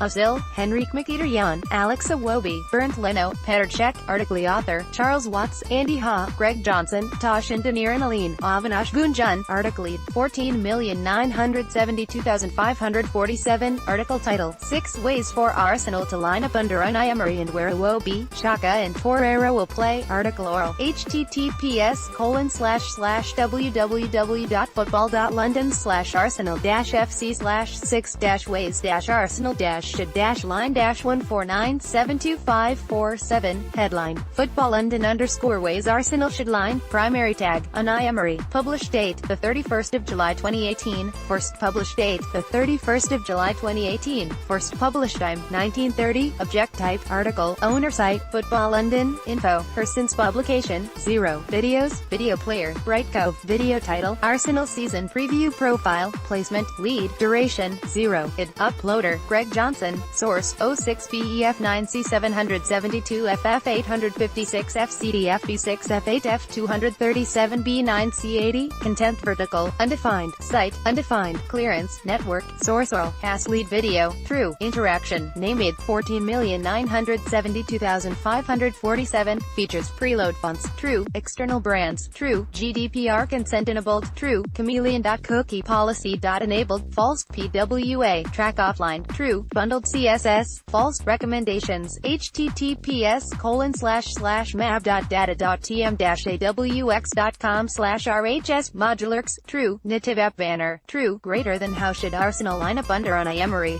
Ozil, Henrik Mkhitaryan, Alex Iwobi, Bernd Leno, Petr Cech, article author, Charles Watts, Andy Ha, Greg Johnson, Toshin Denier and Aline, Avinash Gunjan, article lead, 14,972,547, article title, 6 ways for Arsenal to line up under Unai Emery and where Iwobi, Xhaka and Torreira will play, article oral, https://www.football.london/arsenal-fc/6-ways-arsenal-149725547, headline, Football London _ways Arsenal should line, primary tag, Unai Emery, published date, the 31st of July 2018, first published date, the 31st of July 2018, first published time, 1930, object type, article, owner site, Football London, info, persons publication, 0, videos, video player, Brightcove, video title, Arsenal season preview profile, placement, lead, duration, 0, id, uploader, Greg Johnson, source, 06BEF9C772FF856FCDFB6F8F237B9C80, content vertical, undefined, site, undefined, clearance, network, source oral, has lead video, true, interaction, name id, 14,972,547, features preload fonts, true, external brands, true, GDPR consent enabled, true, chameleon.cookie policy.enabled, false, PWA, track offline, true, bundled CSS, false, recommendations, https://map.data.tm-awx.com/rhs, modularx, true, native app banner, true, greater than how should Arsenal line up under Unai Emery.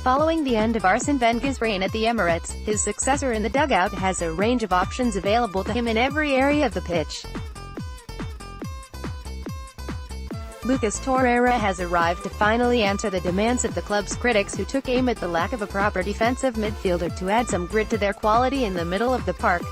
Following the end of Arsene Wenger's reign at the Emirates, his successor in the dugout has a range of options available to him in every area of the pitch. Lucas Torreira has arrived to finally answer the demands of the club's critics who took aim at the lack of a proper defensive midfielder to add some grit to their quality in the middle of the park.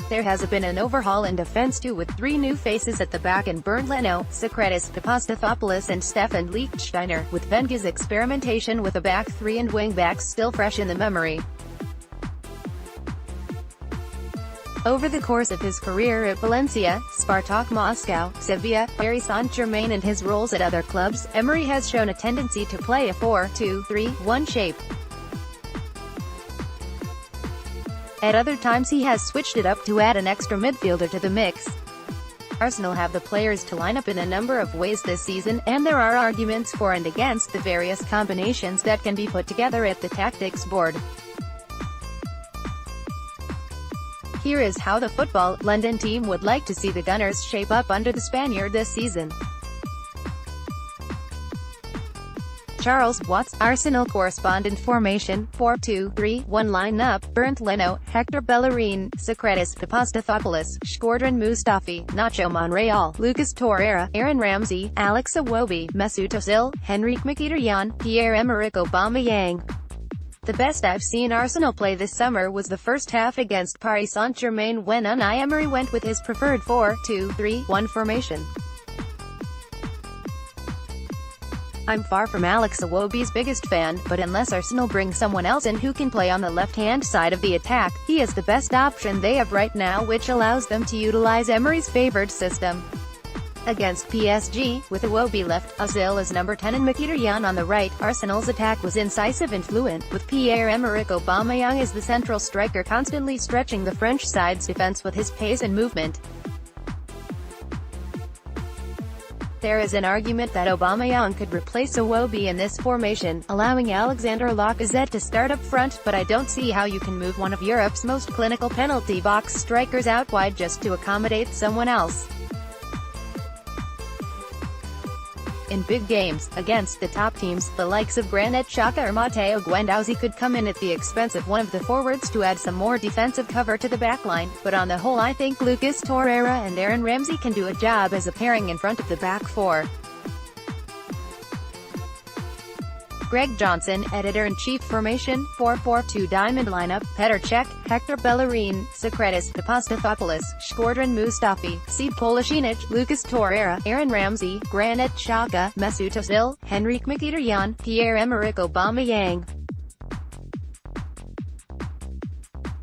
There has been an overhaul in defense too, with 3 new faces at the back in Bernd Leno, Socrates Papastathopoulos and Stefan Lichtsteiner, with Wenger's experimentation with a back 3 and wing-backs still fresh in the memory. Over the course of his career at Valencia, Spartak Moscow, Sevilla, Paris Saint-Germain and his roles at other clubs, Emery has shown a tendency to play a 4-2-3-1 shape. At other times he has switched it up to add an extra midfielder to the mix. Arsenal have the players to line up in a number of ways this season, and there are arguments for and against the various combinations that can be put together at the tactics board. Here is how the Football London team would like to see the Gunners shape up under the Spaniard this season. Charles Watts, Arsenal correspondent formation, 4-2-3-1 lineup, Bernd Leno, Hector Bellerin, Socrates Papastathopoulos, Shkodran Mustafi, Nacho Monreal, Lucas Torreira, Aaron Ramsey, Alex Iwobi, Mesut Ozil, Henrik Mkhitaryan, Pierre-Emerick Aubameyang. The best I've seen Arsenal play this summer was the first half against Paris Saint-Germain when Unai Emery went with his preferred 4-2-3-1 formation. I'm far from Alex Iwobi's biggest fan, but unless Arsenal bring someone else in who can play on the left-hand side of the attack, he is the best option they have right now, which allows them to utilize Emery's favored system. Against PSG, with Iwobi left, Ozil as number 10 and Mkhitaryan on the right, Arsenal's attack was incisive and fluent, with Pierre-Emerick Aubameyang as the central striker constantly stretching the French side's defense with his pace and movement. There is an argument that Aubameyang could replace Iwobi in this formation, allowing Alexander Lacazette to start up front, but I don't see how you can move one of Europe's most clinical penalty box strikers out wide just to accommodate someone else. In big games, against the top teams, the likes of Granit Xhaka or Matteo Guendouzi could come in at the expense of one of the forwards to add some more defensive cover to the backline, but on the whole I think Lucas Torreira and Aaron Ramsey can do a job as a pairing in front of the back 4. Greg Johnson, Editor-in-Chief Formation, 4-4-2 Diamond Lineup, Petr Cech, Hector Bellerin, Socrates Papastathopoulos, Shkodran Mustafi, Sead Kolasinac, Lucas Torreira, Aaron Ramsey, Granit Xhaka, Mesut Ozil, Henrik Mkhitaryan, Pierre-Emerick Aubameyang.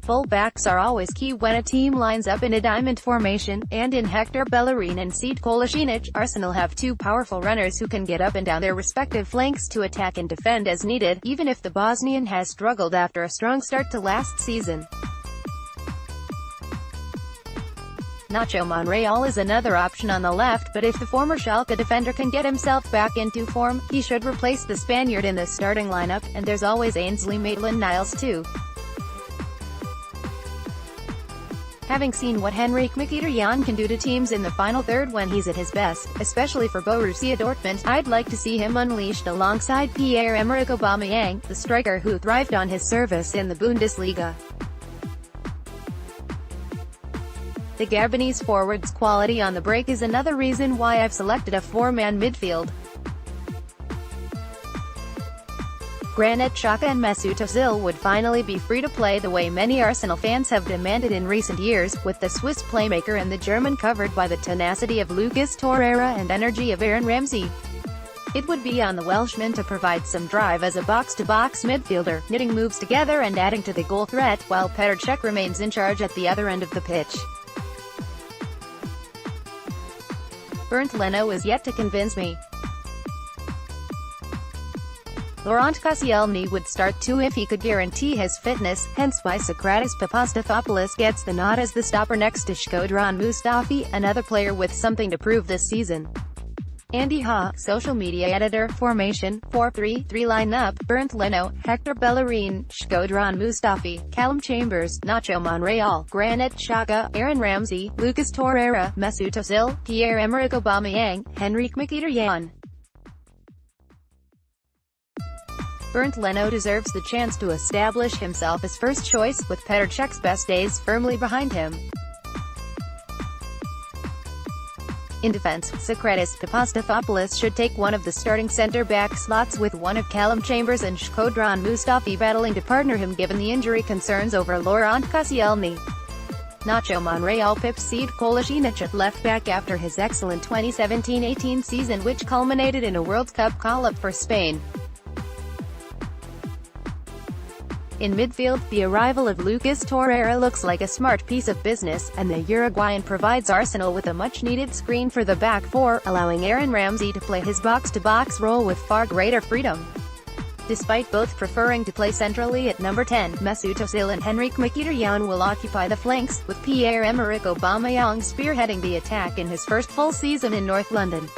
Full-backs are always key when a team lines up in a diamond formation, and in Hector Bellerin and Sead Kolasinac, Arsenal have two powerful runners who can get up and down their respective flanks to attack and defend as needed, even if the Bosnian has struggled after a strong start to last season. Nacho Monreal is another option on the left, but if the former Schalke defender can get himself back into form, he should replace the Spaniard in the starting lineup, and there's always Ainsley Maitland-Niles too. Having seen what Henrik Mkhitaryan can do to teams in the final third when he's at his best, especially for Borussia Dortmund, I'd like to see him unleashed alongside Pierre-Emerick Aubameyang, the striker who thrived on his service in the Bundesliga. The Gabonese forward's quality on the break is another reason why I've selected a four-man midfield. Granit Xhaka and Mesut Ozil would finally be free to play the way many Arsenal fans have demanded in recent years, with the Swiss playmaker and the German covered by the tenacity of Lucas Torreira and energy of Aaron Ramsey. It would be on the Welshman to provide some drive as a box-to-box midfielder, knitting moves together and adding to the goal threat, while Petr Cech remains in charge at the other end of the pitch. Bernd Leno is yet to convince me. Laurent Koscielny would start too if he could guarantee his fitness, hence why Sokratis Papastafopoulos gets the nod as the stopper next to Shkodran Mustafi, another player with something to prove this season. Andy Ha, social media editor, formation, 4-3-3 lineup, Bernd Leno, Hector Bellerin, Shkodran Mustafi, Callum Chambers, Nacho Monreal, Granit Xhaka, Aaron Ramsey, Lucas Torreira, Mesut Ozil, Pierre-Emerick Aubameyang, Henrik Mkhitaryan. Bernd Leno deserves the chance to establish himself as first choice, with Petr Cech's best days firmly behind him. In defense, Sokratis Papastafopoulos should take one of the starting centre-back slots, with one of Callum Chambers and Shkodran Mustafi battling to partner him given the injury concerns over Laurent Koscielny. Nacho Monreal pips Sead Kolasinac at left-back after his excellent 2017-18 season, which culminated in a World Cup call-up for Spain. In midfield, the arrival of Lucas Torreira looks like a smart piece of business, and the Uruguayan provides Arsenal with a much-needed screen for the back four, allowing Aaron Ramsey to play his box-to-box role with far greater freedom. Despite both preferring to play centrally at number 10, Mesut Ozil and Henrik Mkhitaryan will occupy the flanks, with Pierre-Emerick Aubameyang spearheading the attack in his first full season in North London.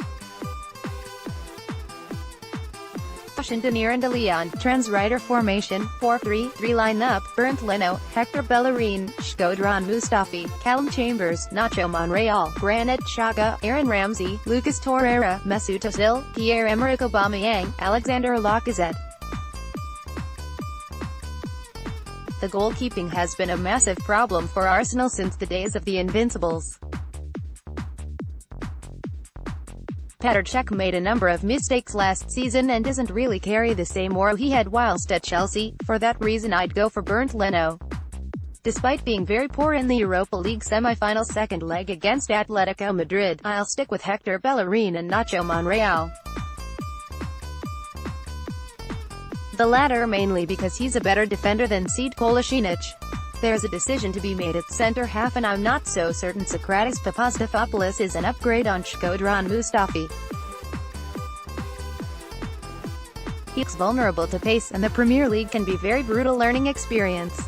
Denier and De Leon, Trans-Rider formation, 4-3-3 lineup, Bernd Leno, Hector Bellerin, Shkodran Mustafi, Callum Chambers, Nacho Monreal, Granit Xhaka, Aaron Ramsey, Lucas Torreira, Mesut Ozil, Pierre-Emerick Aubameyang, Alexander Lacazette. The goalkeeping has been a massive problem for Arsenal since the days of the Invincibles. Petr Cech made a number of mistakes last season and doesn't really carry the same aura he had whilst at Chelsea. For that reason I'd go for Bernd Leno. Despite being very poor in the Europa League semi-final second leg against Atletico Madrid, I'll stick with Hector Bellerin and Nacho Monreal. The latter mainly because he's a better defender than Sead Kolasinac. There's a decision to be made at centre-half, and I'm not so certain Sokratis Papastafopoulos is an upgrade on Shkodran Mustafi. He's vulnerable to pace, and the Premier League can be a very brutal learning experience.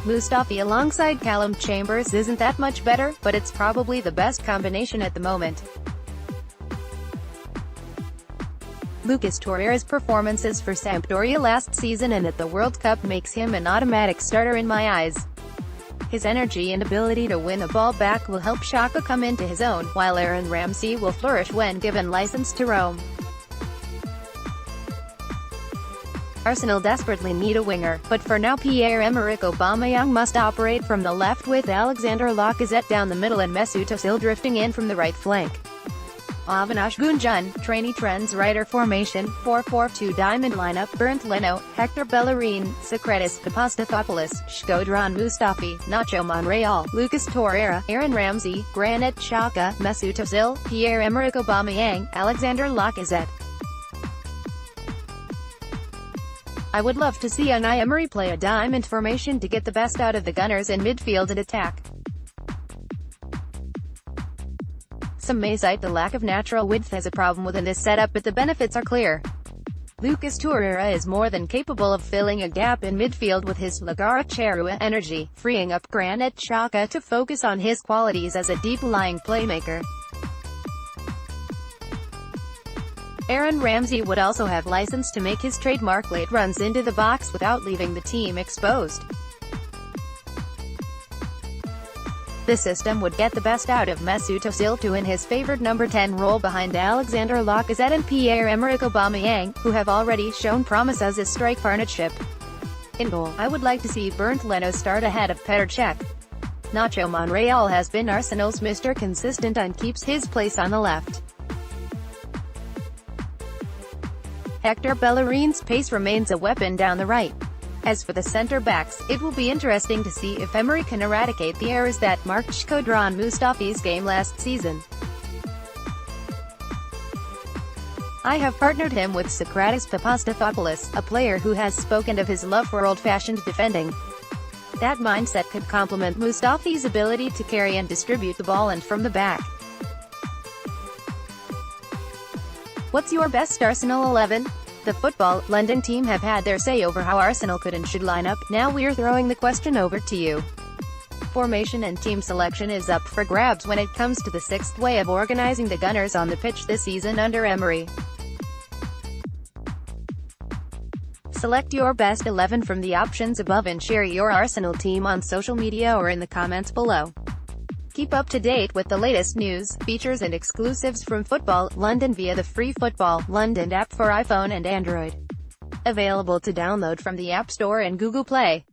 Mustafi alongside Callum Chambers isn't that much better, but it's probably the best combination at the moment. Lucas Torreira's performances for Sampdoria last season and at the World Cup makes him an automatic starter in my eyes. His energy and ability to win a ball back will help Xhaka come into his own, while Aaron Ramsey will flourish when given license to roam. Arsenal desperately need a winger, but for now Pierre-Emerick Aubameyang must operate from the left, with Alexander Lacazette down the middle and Mesut Ozil drifting in from the right flank. Avinash Gunjan, trainee Trans-Rider formation, 4-4-2 diamond lineup, Bernd Leno, Hector Bellerin, Sokratis Papastafopoulos, Shkodran Mustafi, Nacho Monreal, Lucas Torreira, Aaron Ramsey, Granit Xhaka, Mesut Ozil, Pierre-Emerick Aubameyang, Alexander Lacazette. I would love to see Unai Emery play a diamond formation to get the best out of the Gunners in midfield and attack. Some may cite the lack of natural width as a problem within this setup, but the benefits are clear. Lucas Torreira is more than capable of filling a gap in midfield with his Lagarde-Cherua energy, freeing up Granit Xhaka to focus on his qualities as a deep-lying playmaker. Aaron Ramsey would also have license to make his trademark late runs into the box without leaving the team exposed. The system would get the best out of Mesut Ozil to in his favored number 10 role behind Alexander Lacazette and Pierre-Emerick Aubameyang, who have already shown promise as a strike partnership. In goal, I would like to see Bernd Leno start ahead of Petr Cech. Nacho Monreal has been Arsenal's Mr. Consistent and keeps his place on the left. Hector Bellerin's pace remains a weapon down the right. As for the centre-backs, it will be interesting to see if Emery can eradicate the errors that marked Shkodran Mustafi's game last season. I have partnered him with Socrates Papastathopoulos, a player who has spoken of his love for old-fashioned defending. That mindset could complement Mustafi's ability to carry and distribute the ball and from the back. What's your best Arsenal 11? The Football London team have had their say over how Arsenal could and should line up. Now we're throwing the question over to you. Formation and team selection is up for grabs when it comes to the sixth way of organizing the Gunners on the pitch this season under Emery. Select your best 11 from the options above and share your Arsenal team on social media or in the comments below. Keep up to date with the latest news, features and exclusives from Football London via the free Football London app for iPhone and Android. Available to download from the App Store and Google Play.